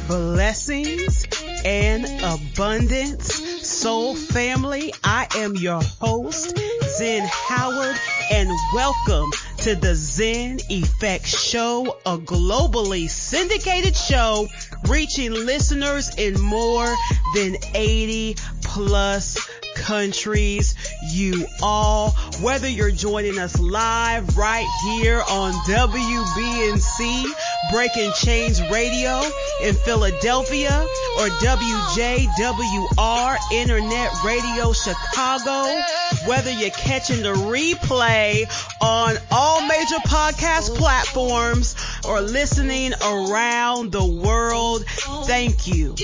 Blessings and abundance. Soul family, I am your host, Zen Howard, and welcome to the Zen Effect Show, a globally syndicated show reaching listeners in more than 80 plus countries. You all, whether you're joining us live right here on WBNC, Breaking Chains Radio in Philadelphia, or WJWR Internet Radio Chicago, whether you're catching the replay on all major podcast platforms or listening around the world, thank you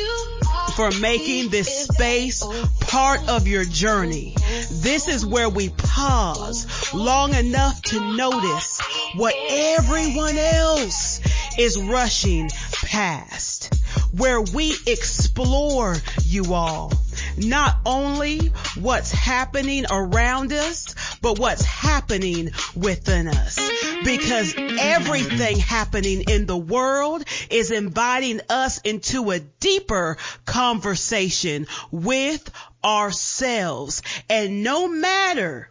for making this space part of your journey. This is where we pause long enough to notice what everyone else is rushing past, where we explore, you all, not only what's happening around us, but what's happening within us. Because everything happening in the world is inviting us into a deeper conversation with ourselves. And no matter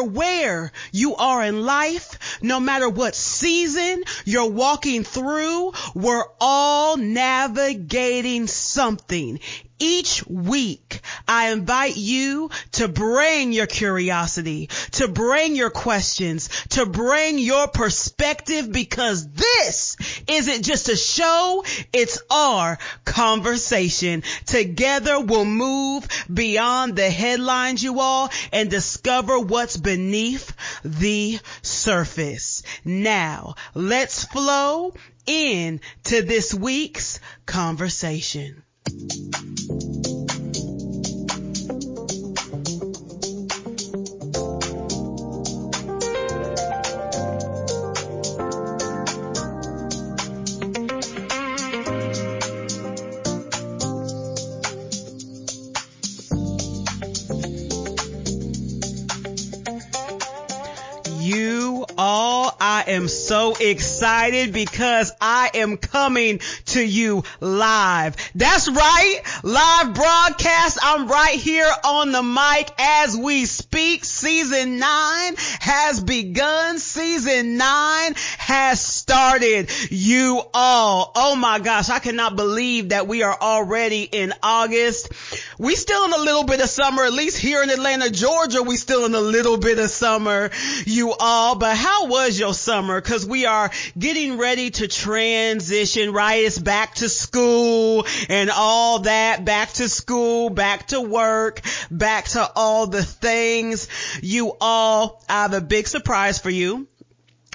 where you are in life, no matter what season you're walking through, we're all navigating something. Each week, I invite you to bring your curiosity, to bring your questions, to bring your perspective, because this isn't just a show, it's our conversation. Together, we'll move beyond the headlines, you all, and discover what's beneath the surface. Now, let's flow into this week's conversation. I am so excited because I am coming to you live. That's right, live broadcast. I'm right here on the mic as we speak. Season 9 has begun. Season 9 has started, you all. Oh my gosh, I cannot believe that we are already in August. We still in a little bit of summer, at least here in Atlanta, Georgia, we still in a little bit of summer, you all. But how was your summer? Because we are getting ready to transition, right? It's back to school and all that. Back to school, back to work, back to all the things. You all, I have a big surprise for you.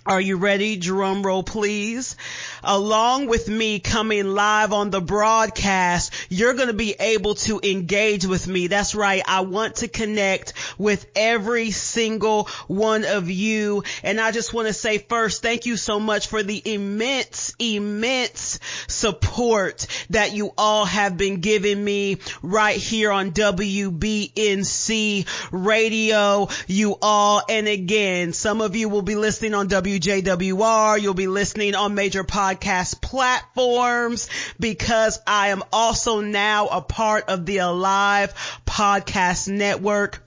Are you ready? Drum roll, please. Along with me coming live on the broadcast, you're going to be able to engage with me. That's right. I want to connect with every single one of you. And I just want to say first, thank you so much for the immense support that you all have been giving me right here on WBNC Radio, you all. And again, some of you will be listening on WJWR. You'll be listening on major podcast platforms, because I am also now a part of the Alive Podcast Network.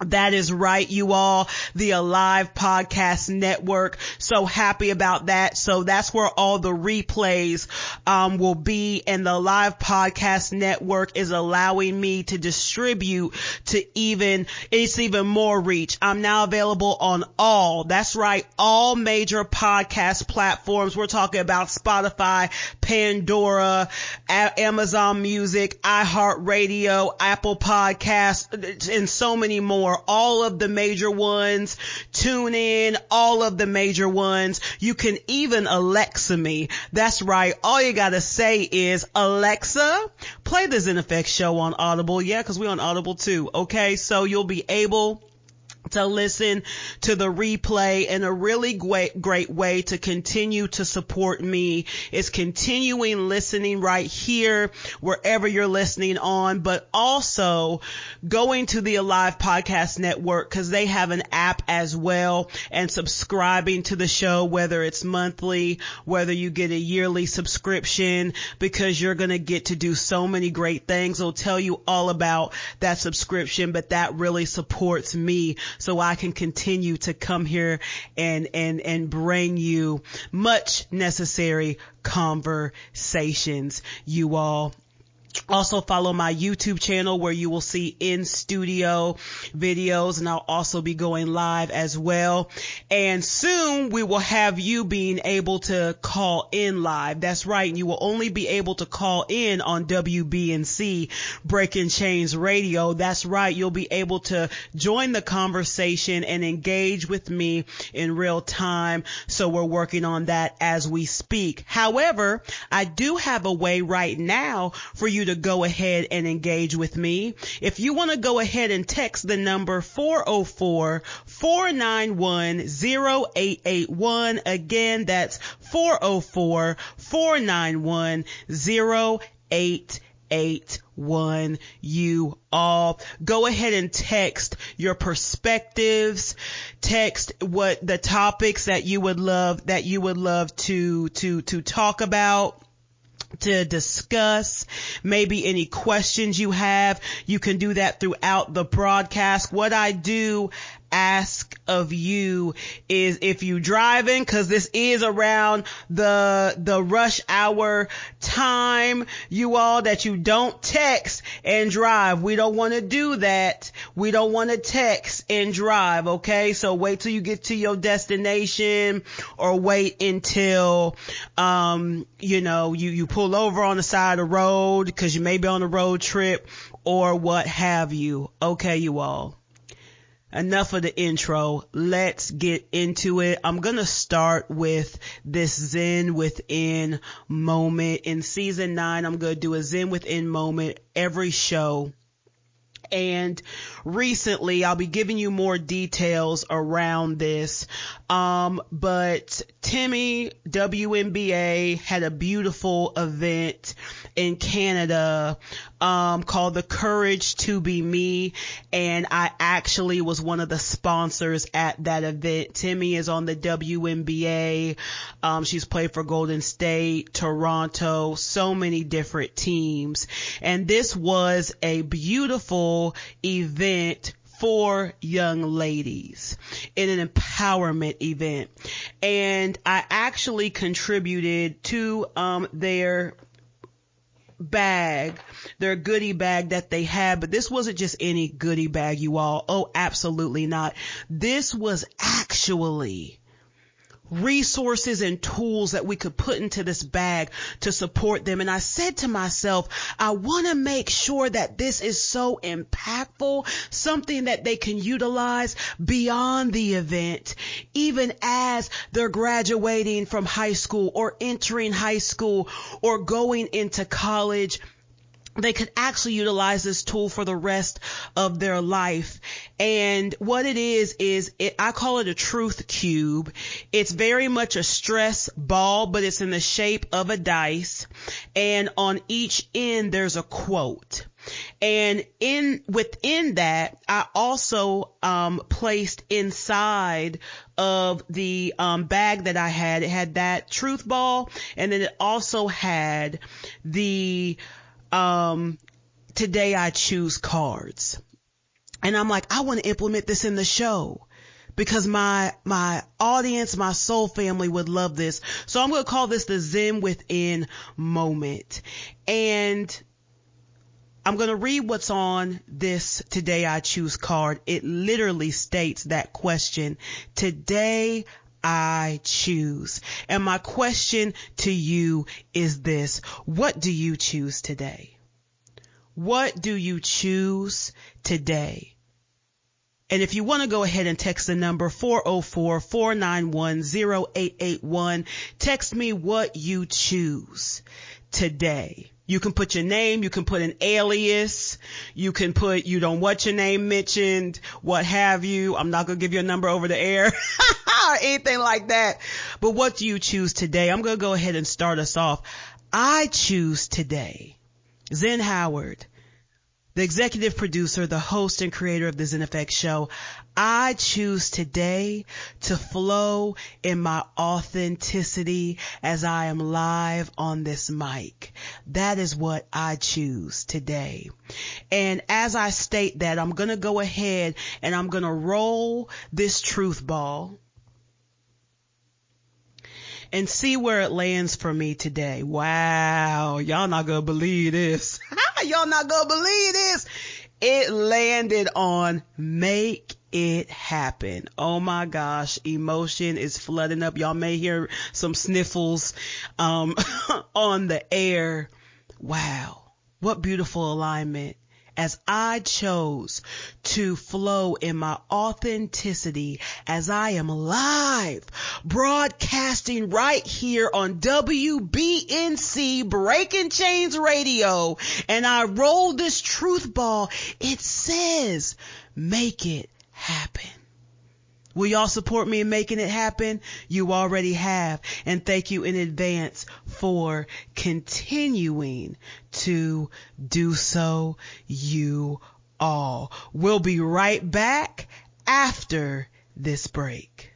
That is right, you all, the Alive Podcast Network. So happy about that. So that's where all the replays will be, and the Alive Podcast Network is allowing me to distribute to even more reach. I'm now available on all major podcast platforms. We're talking about Spotify, Pandora, Amazon Music, iHeartRadio, Apple Podcasts, and so many more. All of the major ones, tune in, all of the major ones. You can even Alexa me. That's right. All you gotta say is, Alexa, play the Zen Effect Show on Audible. Yeah, because we're on Audible too. Okay, so you'll be able to listen to the replay. And a really great way to continue to support me is continuing listening right here, wherever you're listening on, but also going to the Alive Podcast Network, because they have an app as well, and subscribing to the show, whether it's monthly, whether you get a yearly subscription, because you're going to get to do so many great things. I'll tell you all about that subscription, but that really supports me, so I can continue to come here and bring you much necessary conversations, you all. Also follow my YouTube channel, where you will see in studio videos, and I'll also be going live as well. And soon we will have you being able to call in live. That's right. You will only be able to call in on WBNC Breaking Chains Radio. That's right. You'll be able to join the conversation and engage with me in real time. So we're working on that as we speak. However, I do have a way right now for you to go ahead and engage with me. If you want to go ahead and text the number 404-491-0881. Again, that's 404-491-0881. You all go ahead and text your perspectives, text what the topics that you would love to talk about, to discuss, maybe any questions you have. You can do that throughout the broadcast. What I do ask of you is, if you driving, because this is around the rush hour time, you all, that you don't text and drive. We don't want to do that. We don't want to text and drive. Okay. So wait till you get to your destination, or wait until, you pull over on the side of the road, because you may be on a road trip or what have you. Okay, you all. Enough of the intro. Let's get into it. I'm going to start with this Zen Within moment. In season 9, I'm going to do a Zen Within moment every show. And recently, I'll be giving you more details around this. But Timmy, WNBA, had a beautiful event in Canada, called The Courage to Be Me. And I actually was one of the sponsors at that event. Timmy is on the WNBA. She's played for Golden State, Toronto, so many different teams. And this was a beautiful event for young ladies, in an empowerment event. And I actually contributed to their goodie bag that they had. But this wasn't just any goodie bag, you all. Oh, absolutely not. This was actually resources and tools that we could put into this bag to support them. And I said to myself, I want to make sure that this is so impactful, something that they can utilize beyond the event, even as they're graduating from high school, or entering high school, or going into college. They could actually utilize this tool for the rest of their life. And what it is I call it a truth cube. It's very much a stress ball, but it's in the shape of a dice. And on each end, there's a quote. And within that, I also placed inside of the bag that I had, it had that truth ball, and then it also had the Today I Choose cards. And I'm like, I want to implement this in the show, because my audience, my soul family would love this. So I'm going to call this the Zen Within moment. And I'm going to read what's on this Today I Choose card. It literally states that question: today I choose. And my question to you is this: what do you choose today? What do you choose today? And if you want to go ahead and text the number 404-491-0881, text me what you choose today. You can put your name, you can put an alias, you can put you don't want your name mentioned, what have you. I'm not going to give you a number over the air or anything like that. But what do you choose today? I'm going to go ahead and start us off. I choose today Zen Howard, the executive producer, the host and creator of the Zen Effect Show. I choose today to flow in my authenticity as I am live on this mic. That is what I choose today. And as I state that, I'm going to go ahead and I'm going to roll this truth ball and see where it lands for me today. Wow. Y'all not going to believe this. Y'all not going to believe this. It landed on make it happen. Oh my gosh. Emotion is flooding up. Y'all may hear some sniffles, on the air. Wow. What beautiful alignment. As I chose to flow in my authenticity as I am live broadcasting right here on WBNC Breaking Chains Radio, and I roll this truth ball, it says, make it happen. Will y'all support me in making it happen? You already have. And thank you in advance for continuing to do so, you all. We'll be right back after this break.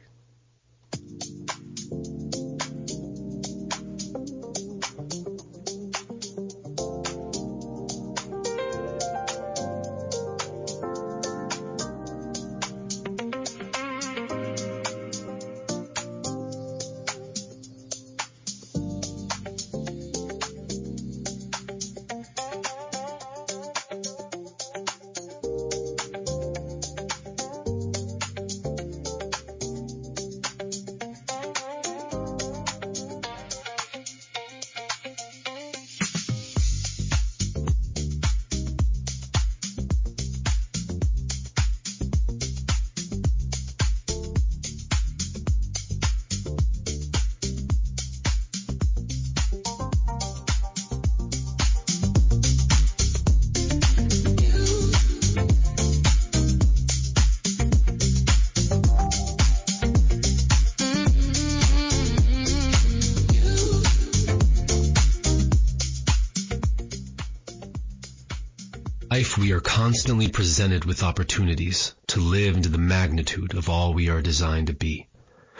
Life, we are constantly presented with opportunities to live into the magnitude of all we are designed to be.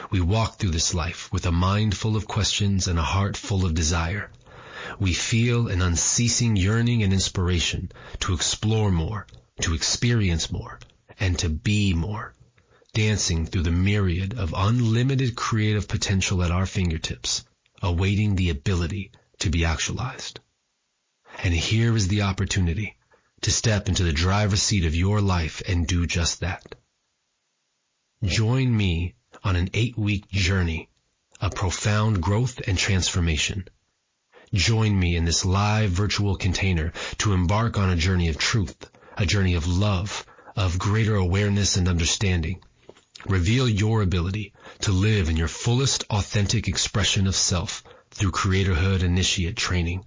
We walk through this life with a mind full of questions and a heart full of desire. We feel an unceasing yearning and inspiration to explore more, to experience more, and to be more, dancing through the myriad of unlimited creative potential at our fingertips, awaiting the ability to be actualized. And here is the opportunity to step into the driver's seat of your life and do just that. Join me on an 8-week journey of profound growth and transformation. Join me in this live virtual container to embark on a journey of truth, a journey of love, of greater awareness and understanding. Reveal your ability to live in your fullest authentic expression of self through Creatorhood Initiate training.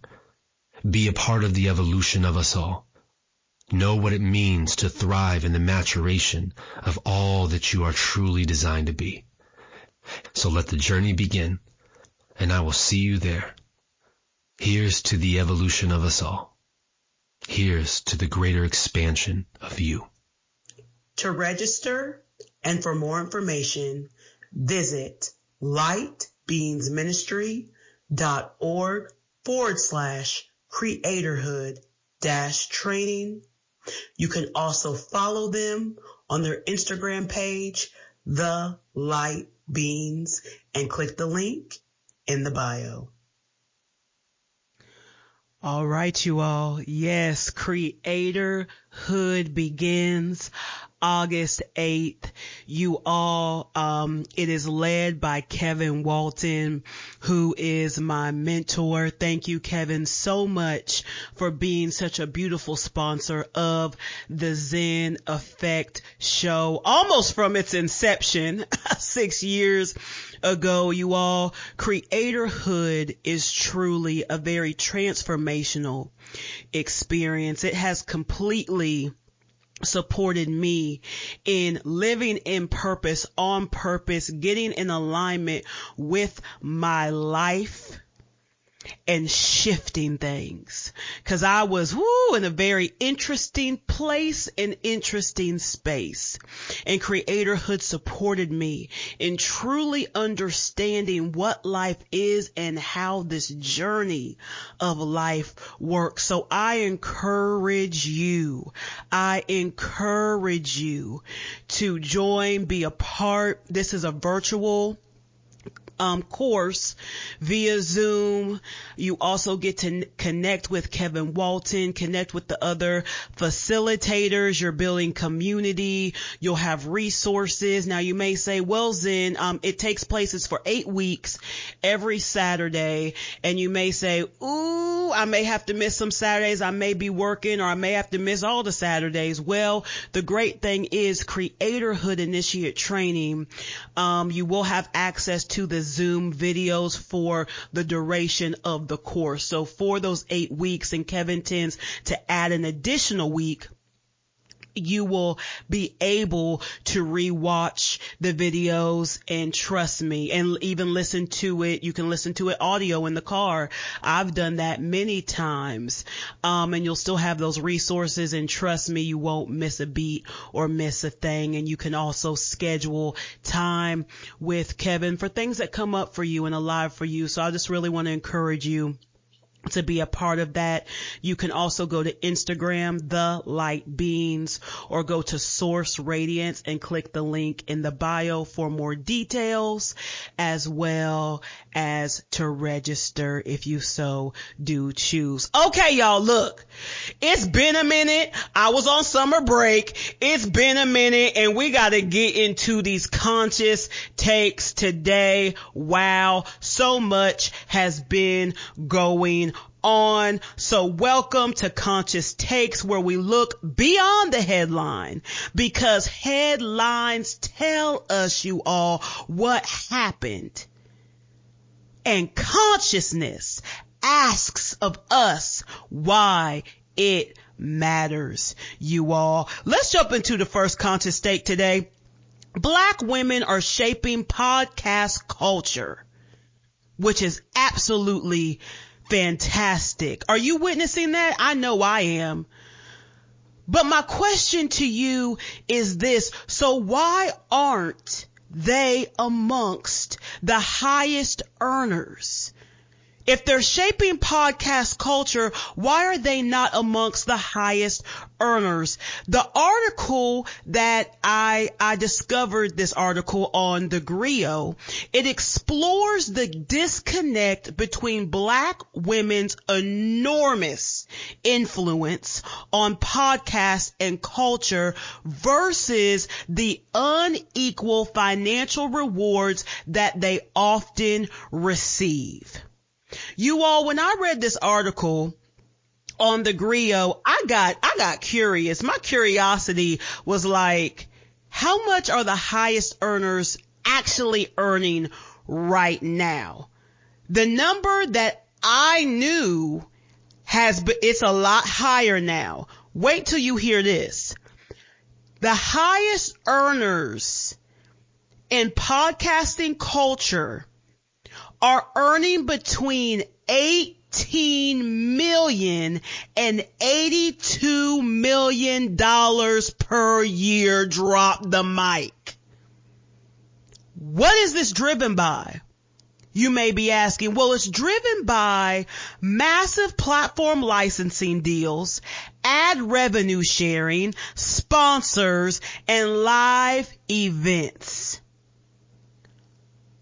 Be a part of the evolution of us all. Know what it means to thrive in the maturation of all that you are truly designed to be. So let the journey begin, and I will see you there. Here's to the evolution of us all. Here's to the greater expansion of you. To register and for more information, visit lightbeamsministry.org/creatorhood-training. You can also follow them on their Instagram page, The Light Beans, and click the link in the bio. All right, you all. Yes, Creatorhood Creatorhood begins August 8th. You all, it is led by Kevin Walton, who is my mentor. Thank you, Kevin, so much for being such a beautiful sponsor of the Zen Effect show, almost from its inception 6 years ago. You all, Creatorhood is truly a very transformational experience. It has completely supported me in living in purpose, on purpose, getting in alignment with my life and shifting things. Cause I was in a very interesting place and interesting space. And Creatorhood supported me in truly understanding what life is and how this journey of life works. So I encourage you to join, be a part. This is a virtual course via Zoom. You also get to connect with Kevin Walton, connect with the other facilitators. You're building community. You'll have resources. Now you may say, well, Zen, it takes place, it's for 8 weeks every Saturday. And you may say, ooh, I may have to miss some Saturdays. I may be working, or I may have to miss all the Saturdays. Well, the great thing is Creatorhood Initiate Training. You will have access to the Zoom videos for the duration of the course. So for those 8 weeks, and Kevin tends to add an additional week, you will be able to rewatch the videos, and trust me, and even listen to it. You can listen to it audio in the car. I've done that many times. And you'll still have those resources, and trust me, you won't miss a beat or miss a thing. And you can also schedule time with Kevin for things that come up for you and alive for you. So I just really want to encourage you to be a part of that. You can also go to Instagram, The Light Beings, or go to Source Radiance and click the link in the bio for more details, as well as to register if you so do choose. Okay, y'all, look, it's been a minute. I was on summer break. It's been a minute, and we got to get into these conscious takes today. Wow, so much has been going on. So welcome to Conscious Takes, where we look beyond the headline, because headlines tell us, you all, what happened. And consciousness asks of us why it matters, you all. Let's jump into the first conscious take today. Black women are shaping podcast culture, which is absolutely fantastic. Are you witnessing that? I know I am. But my question to you is this. So why aren't they amongst the highest earners? If they're shaping podcast culture, why are they not amongst the highest earners? The article that I discovered, this article on the Griot, it explores the disconnect between Black women's enormous influence on podcasts and culture versus the unequal financial rewards that they often receive. You all, when I read this article on the Griot, I got curious. My curiosity was like, how much are the highest earners actually earning right now? The number that I knew it's a lot higher now. Wait till you hear this. The highest earners in podcasting culture are earning between $18 million and $82 million per year. Drop the mic. What is this driven by? You may be asking, well, it's driven by massive platform licensing deals, ad revenue sharing, sponsors, and live events.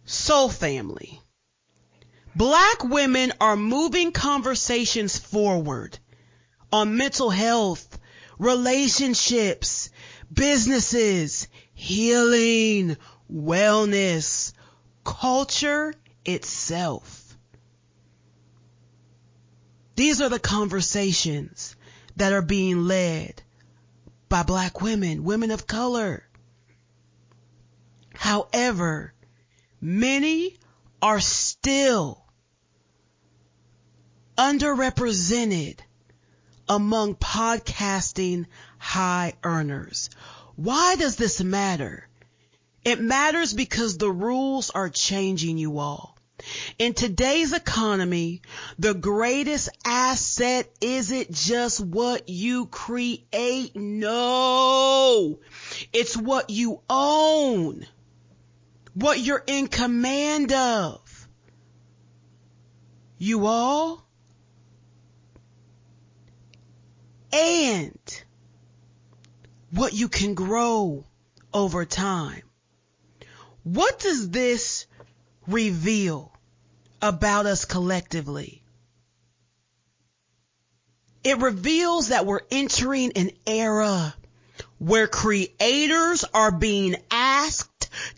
So, family, Black women are moving conversations forward on mental health, relationships, businesses, healing, wellness, culture itself. These are the conversations that are being led by Black women, women of color. However, many are still underrepresented among podcasting high earners. Why does this matter? It matters because the rules are changing, you all. In today's economy, the greatest asset isn't just what you create. No, it's what you own, what you're in command of. You all, and what you can grow over time. What does this reveal about us collectively? It reveals that we're entering an era where creators are being asked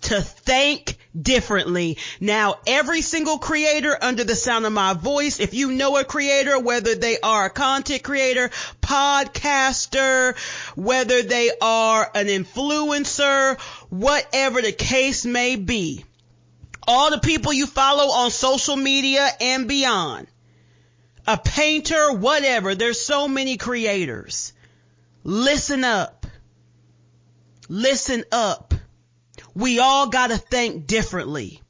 to think differently. Now, every single creator under the sound of my voice, if you know a creator, whether they are a content creator, podcaster, whether they are an influencer, whatever the case may be, all the people you follow on social media and beyond, a painter, whatever, there's so many creators. Listen up. Listen up. We all got to think differently.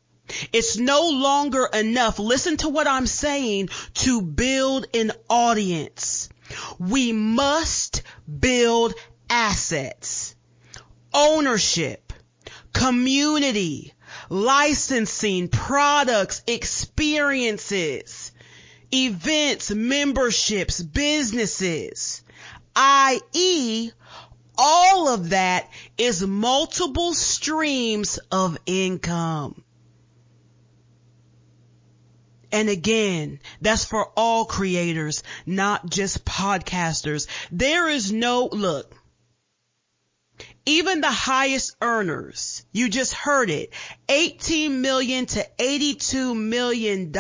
It's no longer enough, listen to what I'm saying, to build an audience. We must build assets, ownership, community, licensing, products, experiences, events, memberships, businesses, i.e., all of that is multiple streams of income. And again, that's for all creators, not just podcasters. There is no, look, even the highest earners, you just heard it, $18 million to $82 million,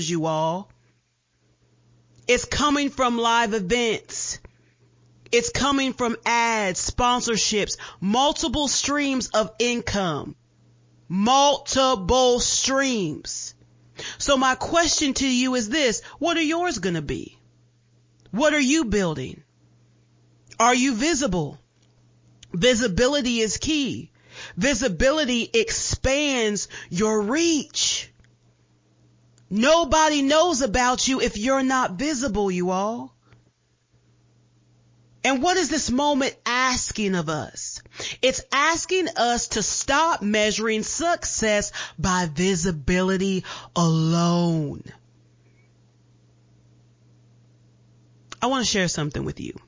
you all. It's coming from live events. It's coming from ads, sponsorships, multiple streams of income, multiple streams. So my question to you is this: what are yours going to be? What are you building? Are you visible? Visibility is key. Visibility expands your reach. Nobody knows about you if you're not visible, you all. And what is this moment asking of us? It's asking us to stop measuring success by visibility alone. I want to share something with you.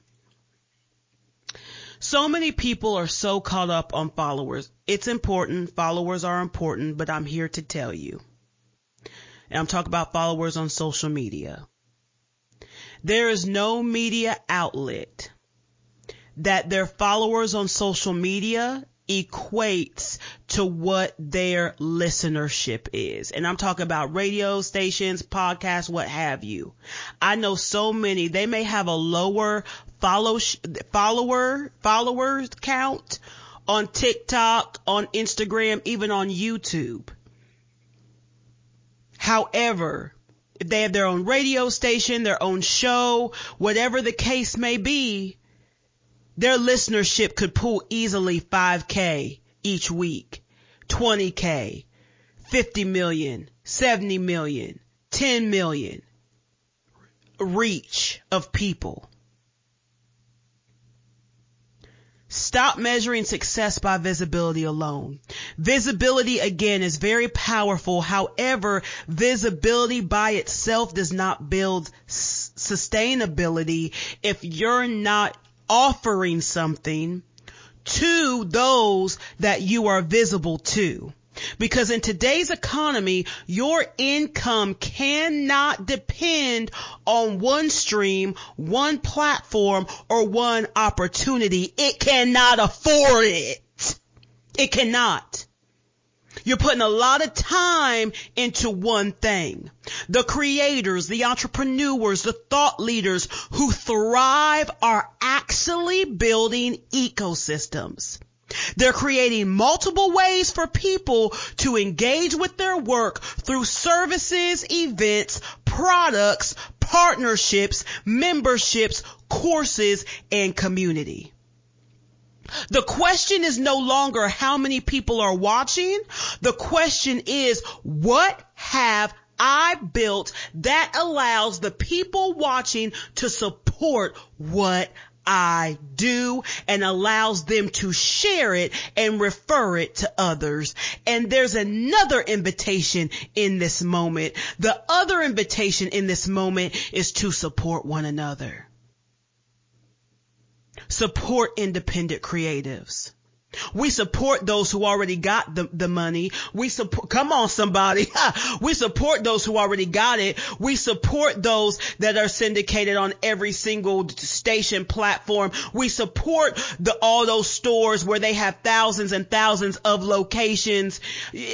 So many people are so caught up on followers. It's important. Followers are important, but I'm here to tell you. And I'm talking about followers on social media. There is no media outlet that their followers on social media equates to what their listenership is. And I'm talking about radio stations, podcasts, what have you. I know so many, they may have a lower followers count on TikTok, on Instagram, even on YouTube. However, if they have their own radio station, their own show, whatever the case may be, their listenership could pull easily 5K each week, 20K, 50 million, 70 million, 10 million reach of people. Stop measuring success by visibility alone. Visibility, again, is very powerful. However, visibility by itself does not build sustainability if you're not offering something to those that you are visible to. Because in today's economy, your income cannot depend on one stream, one platform, or one opportunity. It cannot afford it. It cannot. You're putting a lot of time into one thing. The creators, the entrepreneurs, the thought leaders who thrive are actually building ecosystems. They're creating multiple ways for people to engage with their work through services, events, products, partnerships, memberships, courses, and community. The question is no longer how many people are watching. The question is, what have I built that allows the people watching to support what I do and allows them to share it and refer it to others. And there's another invitation in this moment. The other invitation in this moment is to support one another. Support independent creatives. We support those who already got the money. We support, come on somebody. We support those who already got it. We support those that are syndicated on every single station platform. We support all those stores where they have thousands and thousands of locations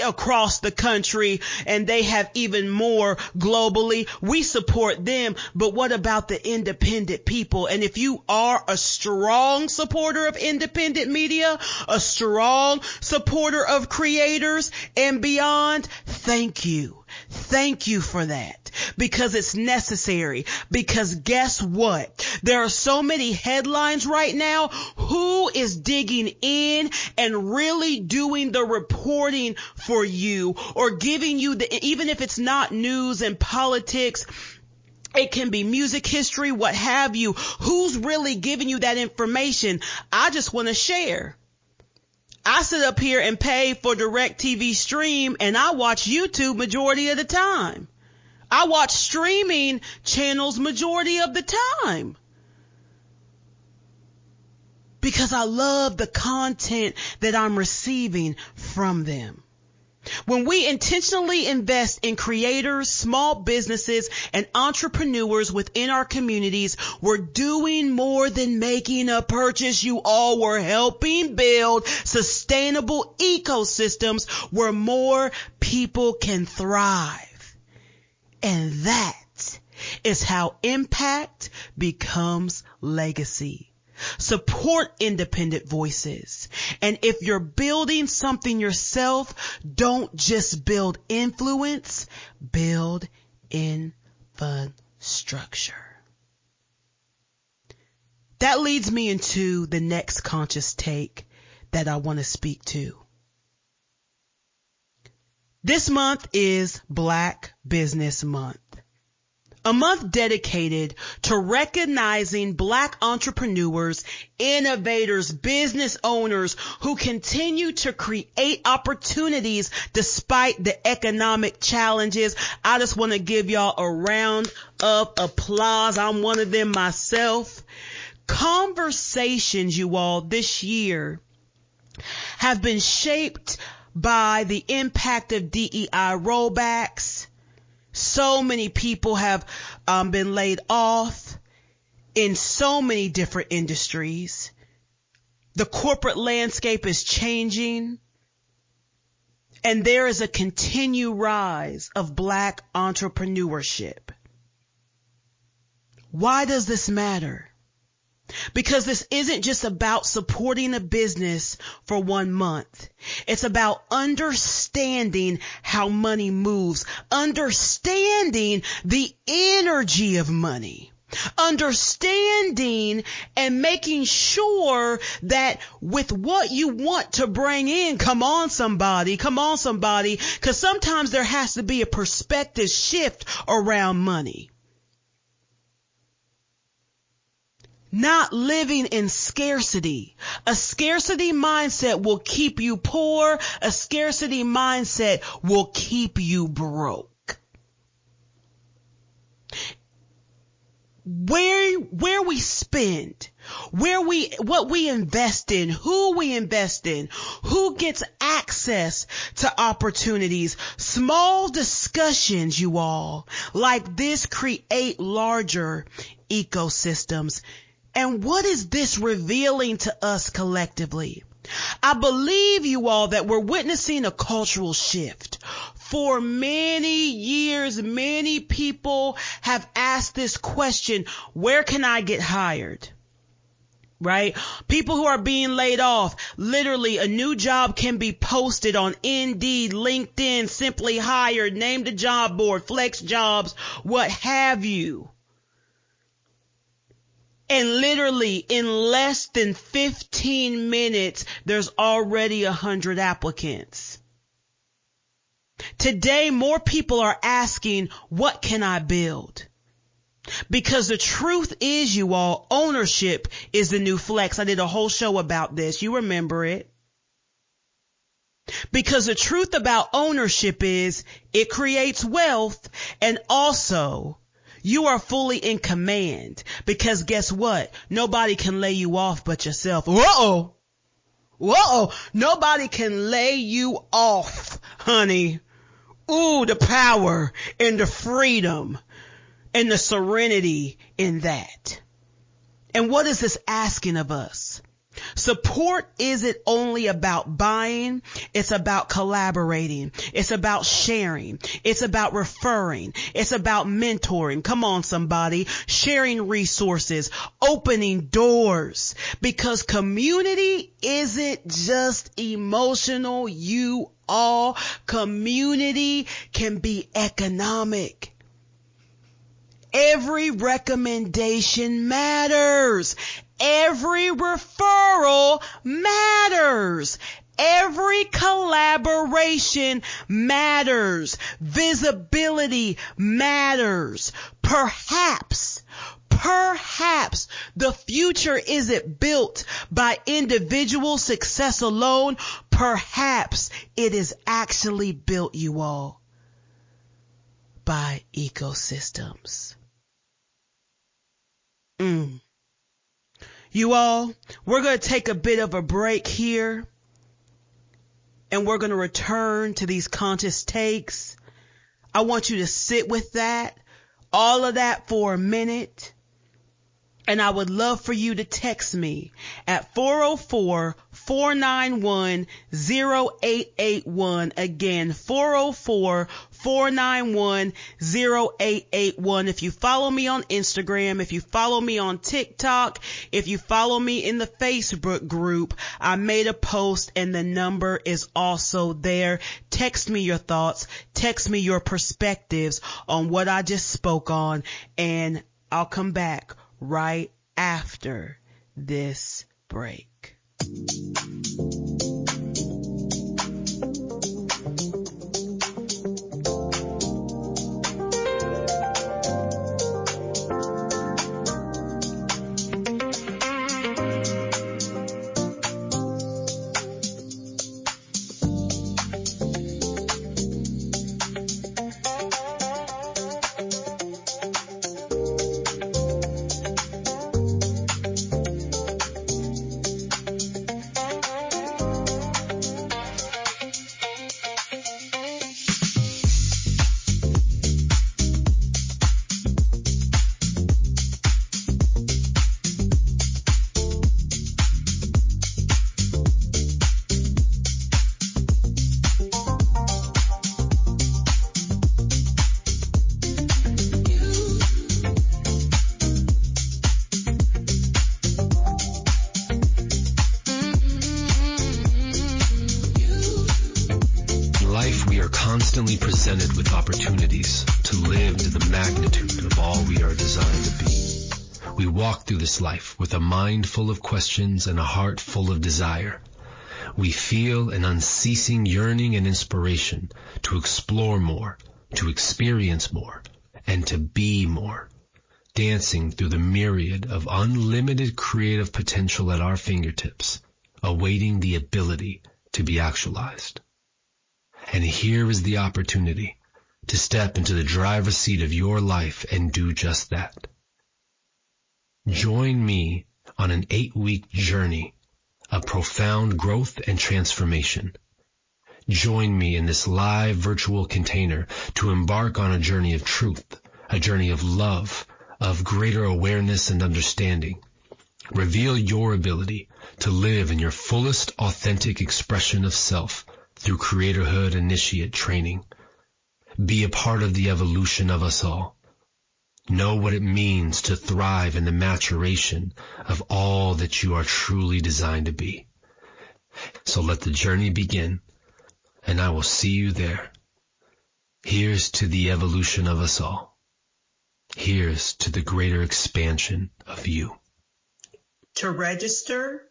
across the country, and they have even more globally. We support them. But what about the independent people? And if you are a strong supporter of independent media, a strong supporter of creators and beyond, thank you. Thank you for that, because it's necessary. Because guess what? There are so many headlines right now. Who is digging in and really doing the reporting for you, or giving you even if it's not news and politics, it can be music history, what have you. Who's really giving you that information? I just want to share. I sit up here and pay for DirecTV Stream, and I watch YouTube majority of the time. I watch streaming channels majority of the time, because I love the content that I'm receiving from them. When we intentionally invest in creators, small businesses, and entrepreneurs within our communities, we're doing more than making a purchase. You all were helping build sustainable ecosystems where more people can thrive. And that is how impact becomes legacy. Support independent voices. And if you're building something yourself, don't just build influence, build infrastructure. That leads me into the next conscious take that I want to speak to. This month is Black Business Month. A month dedicated to recognizing Black entrepreneurs, innovators, business owners who continue to create opportunities despite the economic challenges. I just want to give y'all a round of applause. I'm one of them myself. Conversations, you all, this year have been shaped by the impact of DEI rollbacks. So many people have been laid off in so many different industries. The corporate landscape is changing, and there is a continued rise of Black entrepreneurship. Why does this matter? Because this isn't just about supporting a business for 1 month. It's about understanding how money moves, understanding the energy of money, understanding and making sure that with what you want to bring in, come on somebody, because sometimes there has to be a perspective shift around money. Not living in scarcity. A scarcity mindset will keep you poor. A scarcity mindset will keep you broke. Where where we spend, what we invest in, who we invest in, who gets access to opportunities. Small discussions, you all, like this create larger ecosystems. And what is this revealing to us collectively? I believe, you all, that we're witnessing a cultural shift. For many years, many people have asked this question: where can I get hired? Right? People who are being laid off, literally a new job can be posted on Indeed, LinkedIn, Simply Hired, Name the Job Board, Flex Jobs, what have you. And literally in less than 15 minutes, there's already 100 applicants. Today, more people are asking, what can I build? Because the truth is, you all, ownership is the new flex. I did a whole show about this. You remember it. Because the truth about ownership is it creates wealth, and also you are fully in command, because guess what? Nobody can lay you off but yourself. Whoa! Nobody can lay you off, honey. Ooh, the power and the freedom and the serenity in that. And what is this asking of us? Support isn't only about buying, it's about collaborating. It's about sharing. It's about referring. It's about mentoring. Come on, somebody. Sharing resources, opening doors. Because community isn't just emotional, you all. Community can be economic. Every recommendation matters. Every referral matters. Every collaboration matters. Visibility matters. Perhaps the future isn't built by individual success alone. Perhaps it is actually built, you all, by ecosystems. You all, we're going to take a bit of a break here, and we're going to return to these conscious takes. I want you to sit with that, all of that for a minute. And I would love for you to text me at 404-491-0881. Again, 404-491-0881. If you follow me on Instagram, if you follow me on TikTok, if you follow me in the Facebook group, I made a post and the number is also there. Text me your thoughts. Text me your perspectives on what I just spoke on, and I'll come back right after this break. Constantly presented with opportunities to live to the magnitude of all we are designed to be. We walk through this life with a mind full of questions and a heart full of desire. We feel an unceasing yearning and inspiration to explore more, to experience more, and to be more, dancing through the myriad of unlimited creative potential at our fingertips, awaiting the ability to be actualized. And here is the opportunity to step into the driver's seat of your life and do just that. Join me on an 8-week journey of profound growth and transformation. Join me in this live virtual container to embark on a journey of truth, a journey of love, of greater awareness and understanding. Reveal your ability to live in your fullest authentic expression of self through Creatorhood Initiate training. Be a part of the evolution of us all. Know what it means to thrive in the maturation of all that you are truly designed to be. So let the journey begin, and I will see you there. Here's to the evolution of us all. Here's to the greater expansion of you. To register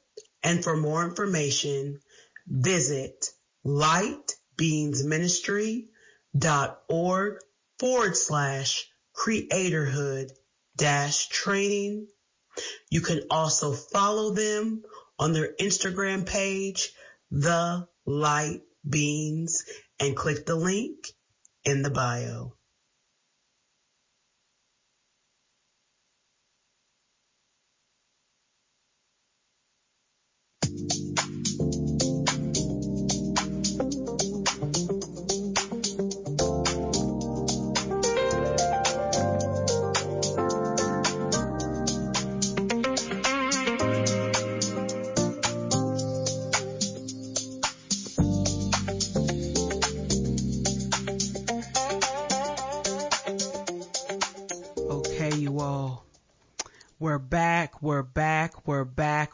and for more information, visit lightbeamsministry.org/creatorhood-training. You can also follow them on their Instagram page, The Light Beams, and click the link in the bio.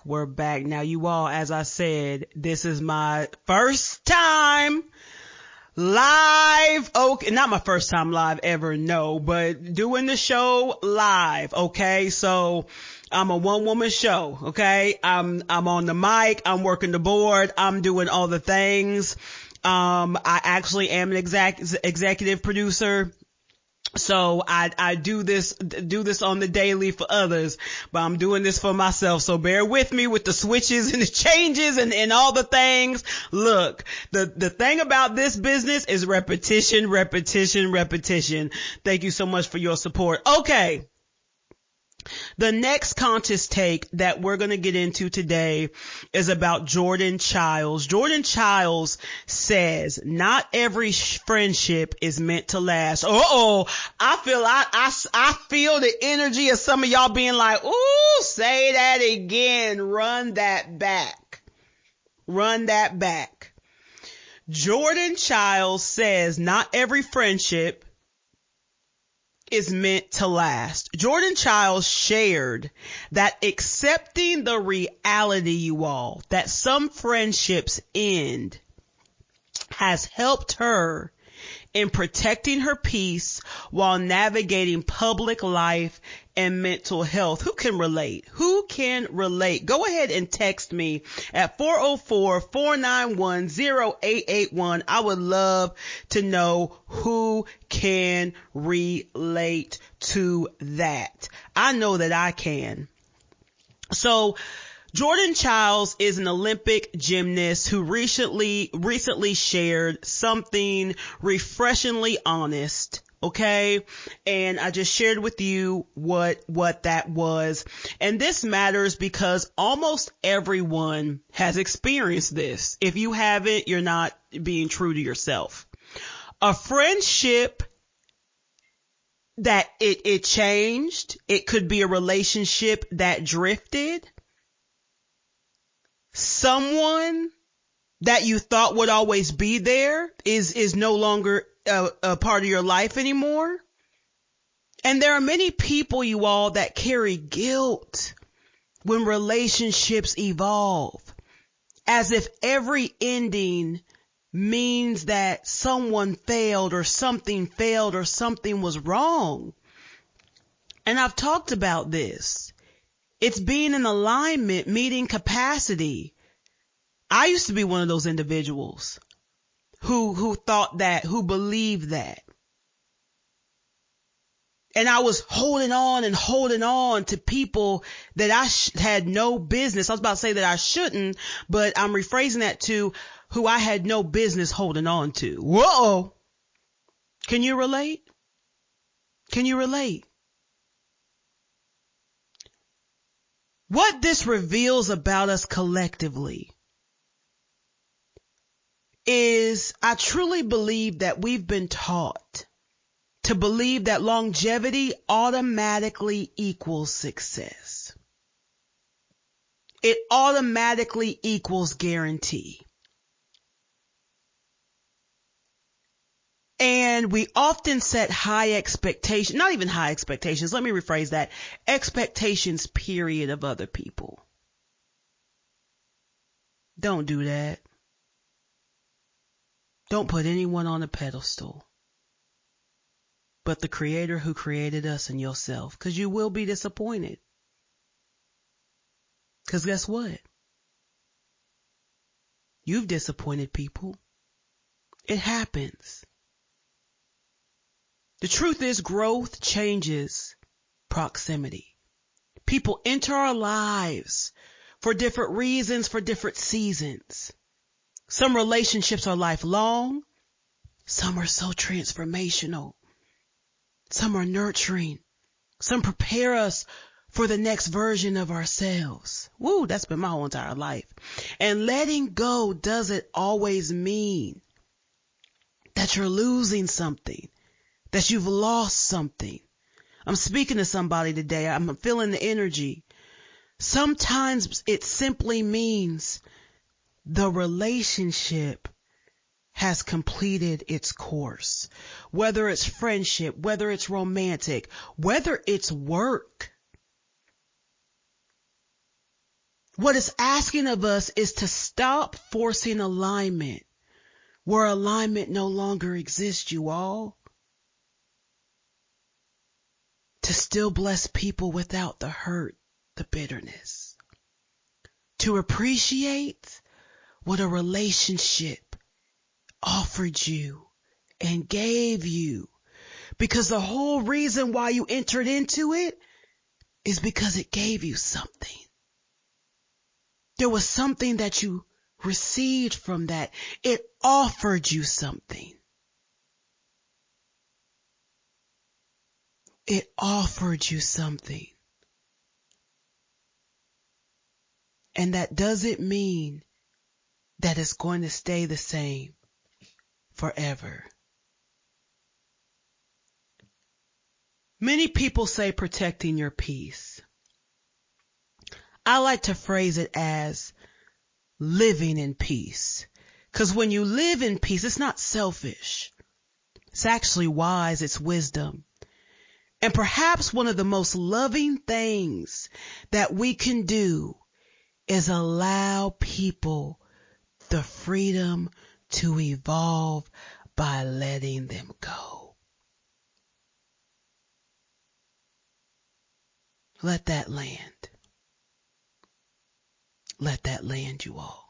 We're back. Now, you all, as I said, this is my first time live. Okay, not my first time live ever, no, but doing the show live. Okay, so I'm a one-woman show. Okay, I'm on the mic. I'm working the board. I'm doing all the things. I actually am an executive producer. So I do this on the daily for others, but I'm doing this for myself. So bear with me with the switches and the changes and all the things. Look, the thing about this business is repetition. Thank you so much for your support. Okay. The next conscious take that we're going to get into today is about Jordan Childs. Jordan Childs says, not every friendship is meant to last. I feel the energy of some of y'all being like, ooh, say that again. Run that back. Jordan Childs says, not every friendship is meant to last. Jordan Childs shared that accepting the reality, you all, that some friendships end has helped her in protecting her peace while navigating public life and mental health. Who can relate? Go ahead and text me at 404-491-0881. I would love to know who can relate to that. I know that I can. So, Jordan Childs is an Olympic gymnast who recently shared something refreshingly honest. Okay. And I just shared with you what that was. And this matters because almost everyone has experienced this. If you haven't, you're not being true to yourself. A friendship that it changed. It could be a relationship that drifted. Someone that you thought would always be there is no longer a part of your life anymore. And there are many people, you all, that carry guilt when relationships evolve, as if every ending means that someone failed or something was wrong. And I've talked about this. It's being in alignment, meeting capacity. I used to be one of those individuals who thought that, who believed that. And I was holding on to people that I had no business. I was about to say that I shouldn't, but I'm rephrasing that to who I had no business holding on to. Whoa. Can you relate? What this reveals about us collectively is I truly believe that we've been taught to believe that longevity automatically equals success. It automatically equals guarantee. And we often set high expectations, not even high expectations, let me rephrase that, expectations, period, of other people. Don't do that. Don't put anyone on a pedestal but the Creator who created us and yourself, because you will be disappointed. Because guess what? You've disappointed people. It happens. The truth is, growth changes proximity. People enter our lives for different reasons, for different seasons. Some relationships are lifelong. Some are so transformational. Some are nurturing. Some prepare us for the next version of ourselves. Woo, that's been my whole entire life. And letting go doesn't always mean that you're losing something, that you've lost something. I'm speaking to somebody today. I'm feeling the energy. Sometimes it simply means the relationship has completed its course. Whether it's friendship, whether it's romantic, whether it's work. What it's asking of us is to stop forcing alignment where alignment no longer exists, you all. To still bless people without the hurt, the bitterness. To appreciate what a relationship offered you and gave you. Because the whole reason why you entered into it is because it gave you something. There was something that you received from that. It offered you something. It offered you something. And that doesn't mean that it's going to stay the same forever. Many people say protecting your peace. I like to phrase it as living in peace. Because when you live in peace, it's not selfish. It's actually wise. It's wisdom. And perhaps one of the most loving things that we can do is allow people the freedom to evolve by letting them go. Let that land. Let that land, you all.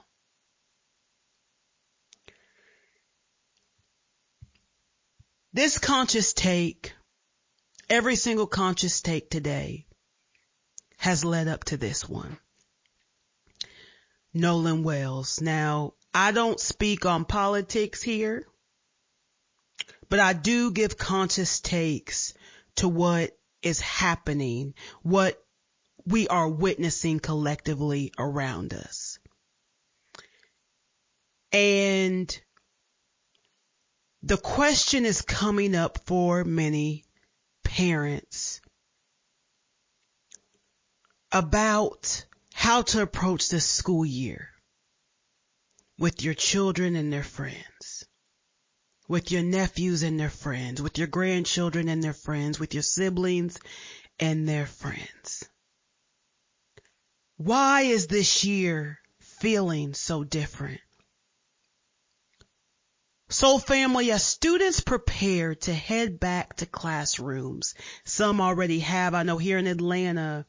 This conscious take, every single conscious take today, has led up to this one. Nolan Wells. Now, I don't speak on politics here, but I do give conscious takes to what is happening, what we are witnessing collectively around us. And the question is coming up for many parents about how to approach this school year with your children and their friends, with your nephews and their friends, with your grandchildren and their friends, with your siblings and their friends. Why is this year feeling so different? So family, as students prepare to head back to classrooms, some already have. I know here in Atlanta,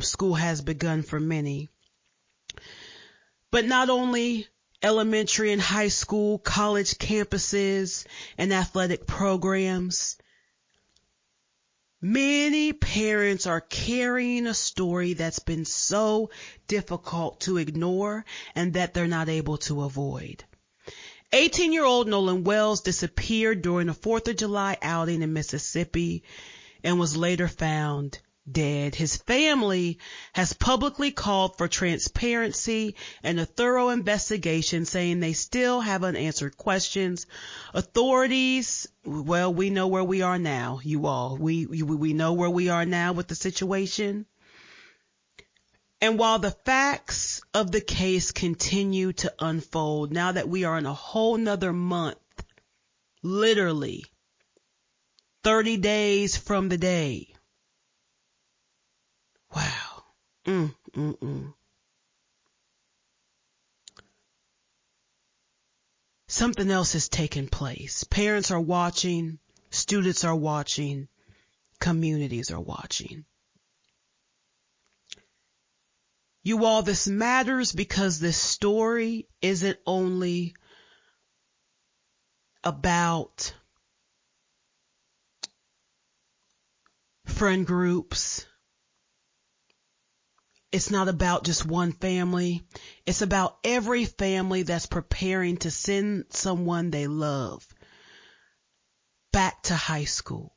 school has begun for many. But not only elementary and high school, college campuses, and athletic programs, many parents are carrying a story that's been so difficult to ignore and that they're not able to avoid. 18-year-old Nolan Wells disappeared during a 4th of July outing in Mississippi and was later found dead. His family has publicly called for transparency and a thorough investigation, saying they still have unanswered questions. Authorities, well, we know where we are now, you all. We know where we are now with the situation. And while the facts of the case continue to unfold, now that we are in a whole nother month, literally 30 days from the day. Wow. Something else is taking place. Parents are watching, students are watching, communities are watching. You all, this matters because this story isn't only about friend groups. It's not about just one family. It's about every family that's preparing to send someone they love back to high school,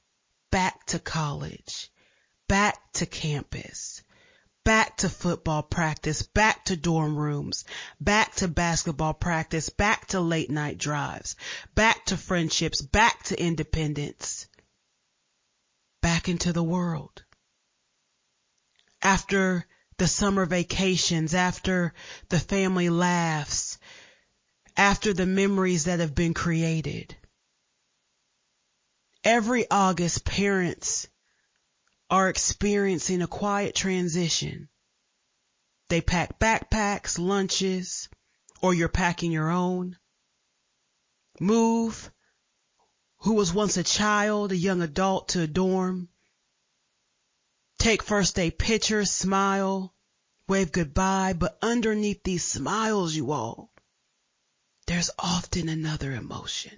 back to college, back to campus, back to football practice, back to dorm rooms, back to basketball practice, back to late night drives, back to friendships, back to independence, back into the world. After the summer vacations, after the family laughs, after the memories that have been created. Every August, parents are experiencing a quiet transition. They pack backpacks, lunches, or you're packing your own. Move who was once a child, a young adult, to a dorm. Take first day pictures, smile, wave goodbye, but underneath these smiles, you all, there's often another emotion.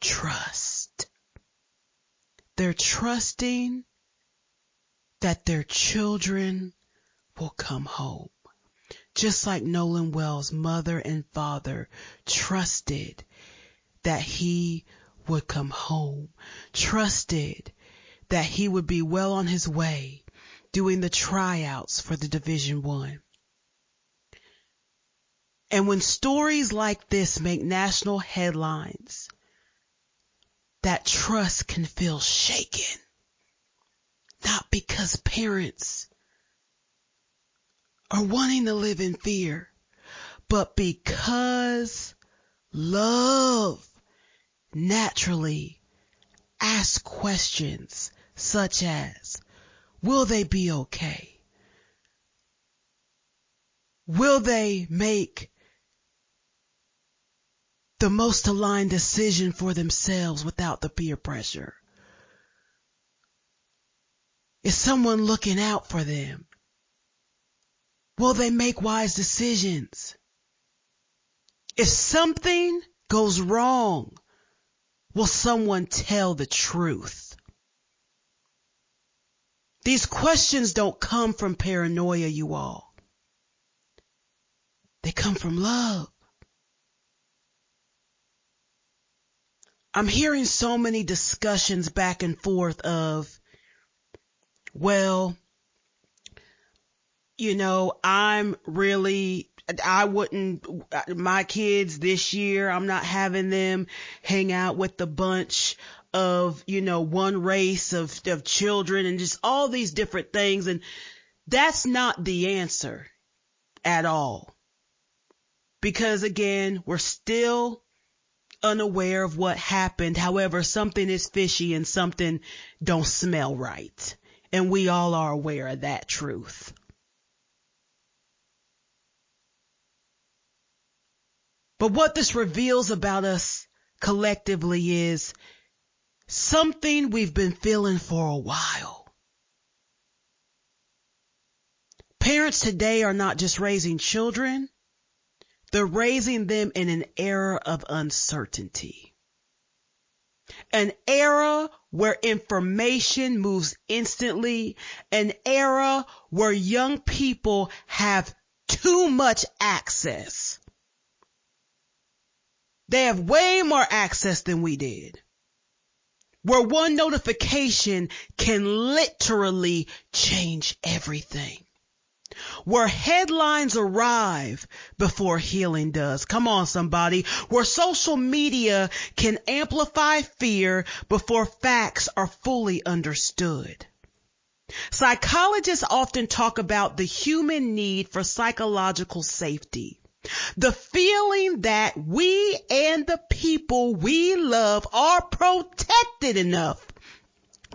Trust. They're trusting that their children will come home. Just like Nolan Wells' mother and father trusted that he would come home, trusted that he would be well on his way doing the tryouts for the Division I. And when stories like this make national headlines, that trust can feel shaken. Not because parents are wanting to live in fear, but because love naturally asks questions such as, will they be okay? Will they make the most aligned decision for themselves without the peer pressure? Is someone looking out for them? Will they make wise decisions? If something goes wrong, will someone tell the truth? These questions don't come from paranoia, you all. They come from love. I'm hearing so many discussions back and forth of, well, you know, I wouldn't, my kids this year, I'm not having them hang out with the bunch of, one race of children and just all these different things. And that's not the answer at all. Because again, we're still unaware of what happened. However, something is fishy and something don't smell right. And we all are aware of that truth. But what this reveals about us collectively is something we've been feeling for a while. Parents today are not just raising children, they're raising them in an era of uncertainty. An era where information moves instantly, an era where young people have too much access. They have way more access than we did. where one notification can literally change everything, where headlines arrive before healing does. Come on, somebody. Where social media can amplify fear before facts are fully understood. Psychologists often talk about the human need for psychological safety. The feeling that we and the people we love are protected enough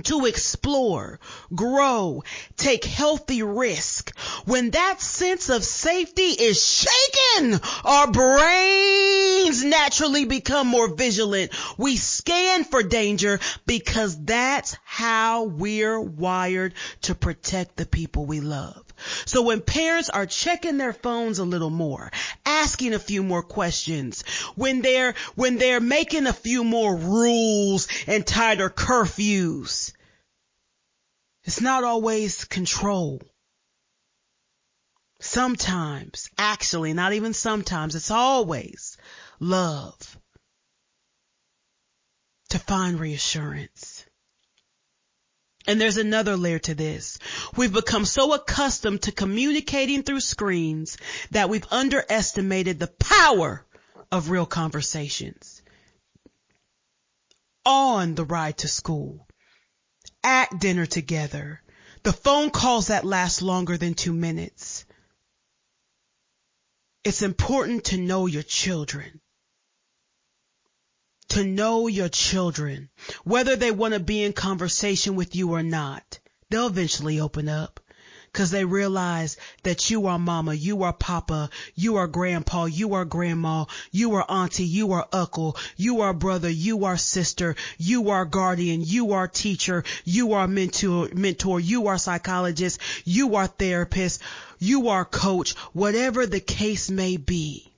to explore, grow, take healthy risk. When that sense of safety is shaken, our brains naturally become more vigilant. We scan for danger because that's how we're wired to protect the people we love. So when parents are checking their phones a little more, asking a few more questions, when they're making a few more rules and tighter curfews, it's not always control. Sometimes, actually, not even sometimes, it's always love to find reassurance. And there's another layer to this. We've become so accustomed to communicating through screens that we've underestimated the power of real conversations. On the ride to school, at dinner together, the phone calls that last longer than 2 minutes. It's important to know your children. To know your children, whether they want to be in conversation with you or not. They'll eventually open up because they realize that you are mama, you are papa, you are grandpa, you are grandma, you are auntie, you are uncle, you are brother, you are sister, you are guardian, you are teacher, you are mentor, you are psychologist, you are therapist, you are coach, whatever the case may be.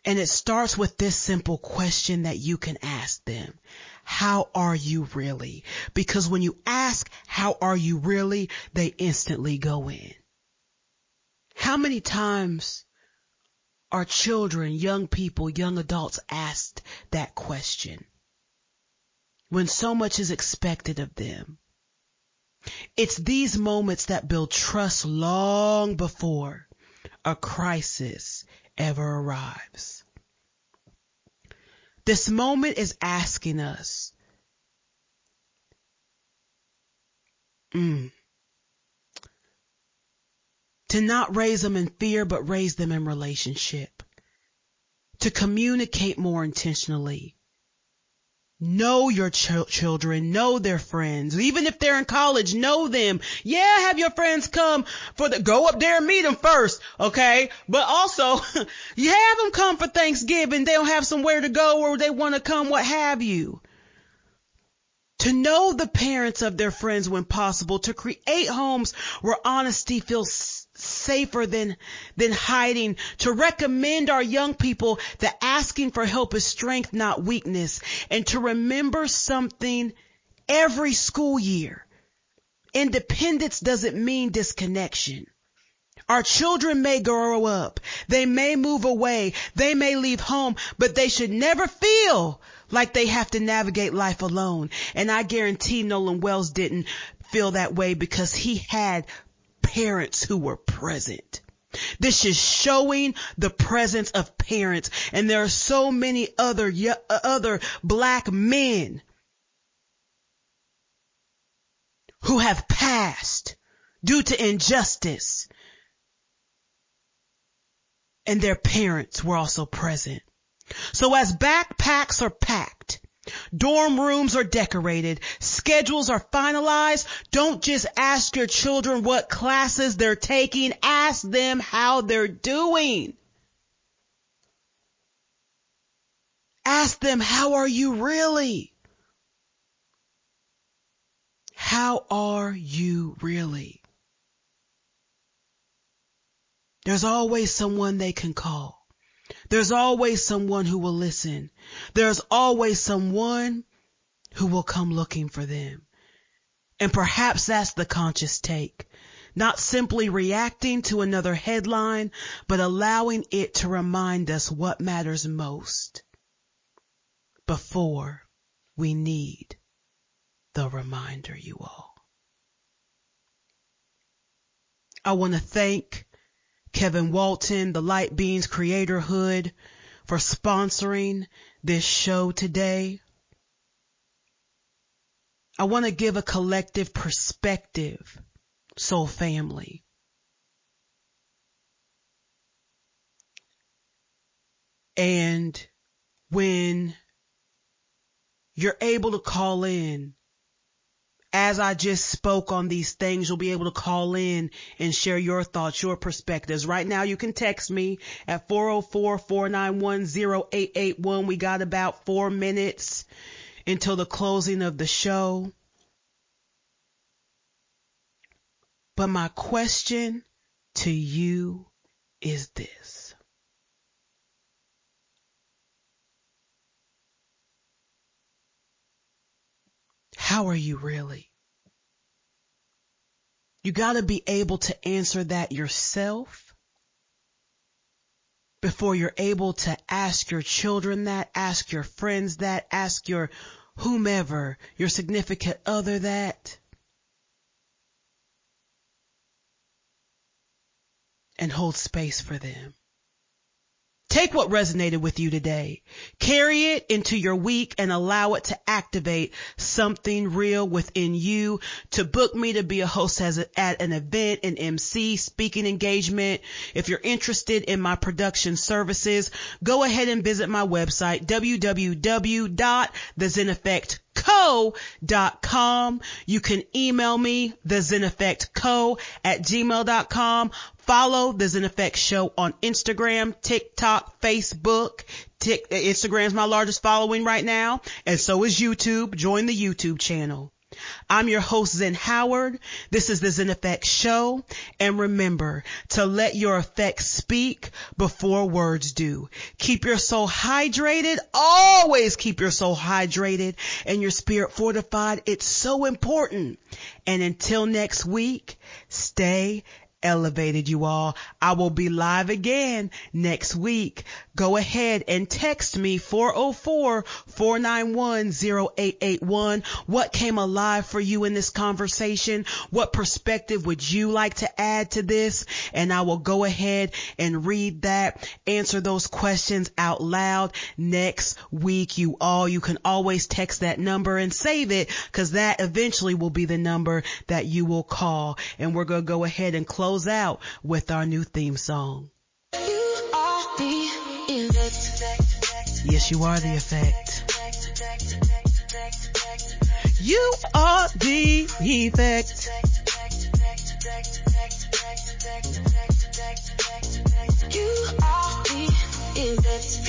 And it starts with this simple question that you can ask them. How are you really? Because when you ask, how are you really, they instantly go in. How many times are children, young people, young adults asked that question when so much is expected of them? It's these moments that build trust long before a crisis ever arrives. This moment is asking us to not raise them in fear, but raise them in relationship. To communicate more intentionally. Know your children, know their friends. Even if they're in college, know them. Yeah, have your friends come go up there and meet them first, okay? But also, you have them come for Thanksgiving. They'll have somewhere to go or they want to come, what have you. To know the parents of their friends when possible. To create homes where honesty feels safer than hiding. To recommend our young people that asking for help is strength, not weakness. And to remember something every school year. Independence doesn't mean disconnection. Our children may grow up. They may move away. They may leave home, but they should never feel like they have to navigate life alone. And I guarantee Nolan Wells didn't feel that way because he had parents who were present. This is showing the presence of parents. And there are so many other black men who have passed due to injustice. And their parents were also present. So as backpacks are packed, dorm rooms are decorated, schedules are finalized, don't just ask your children what classes they're taking, ask them how they're doing. Ask them, how are you really? How are you really? There's always someone they can call. There's always someone who will listen. There's always someone who will come looking for them. And perhaps that's the conscious take. Not simply reacting to another headline, but allowing it to remind us what matters most before we need the reminder, you all. I want to thank Kevin Walton, the Light Beans Creatorhood, for sponsoring this show today. I want to give a collective perspective, soul family. And when you're able to call in, as I just spoke on these things, you'll be able to call in and share your thoughts, your perspectives. Right now, you can text me at 404-491-0881. We got about 4 minutes until the closing of the show. But my question to you is this. How are you really? You got to be able to answer that yourself before you're able to ask your children that, ask your friends that, ask your whomever, your significant other that. And hold space for them. Take what resonated with you today, carry it into your week, and allow it to activate something real within you. To book me to be a host at an event, an MC, speaking engagement, if you're interested in my production services, go ahead and visit my website, www.thezeneffectco.com. You can email me, thezeneffectco@gmail.com. Follow the Zen Effect Show on Instagram, TikTok, Facebook. Instagram's my largest following right now, and so is YouTube. Join the YouTube channel. I'm your host, Zen Howard. This is the Zen Effect Show. And remember to let your effects speak before words do. Keep your soul hydrated. Always keep your soul hydrated and your spirit fortified. It's so important. And until next week, stay elevated, you all. I will be live again next week. Go ahead and text me 404-491-0881. What came alive for you in this conversation? What perspective would you like to add to this? And I will go ahead and read that, answer those questions out loud next week, you all. You can always text that number and save it, because that eventually will be the number that you will call. And we're going to go ahead and close out with our new theme song. You are the effect. Yes, you are the effect. You are the effect. You are the effect.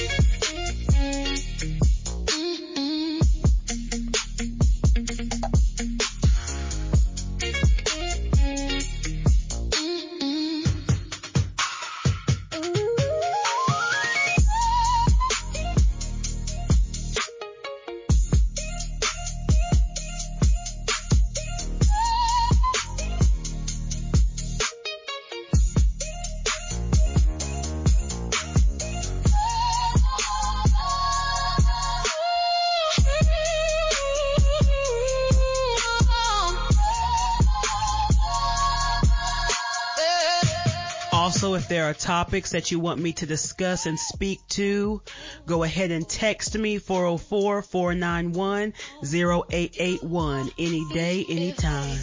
Also, if there are topics that you want me to discuss and speak to, go ahead and text me 404-491-0881 any day, anytime.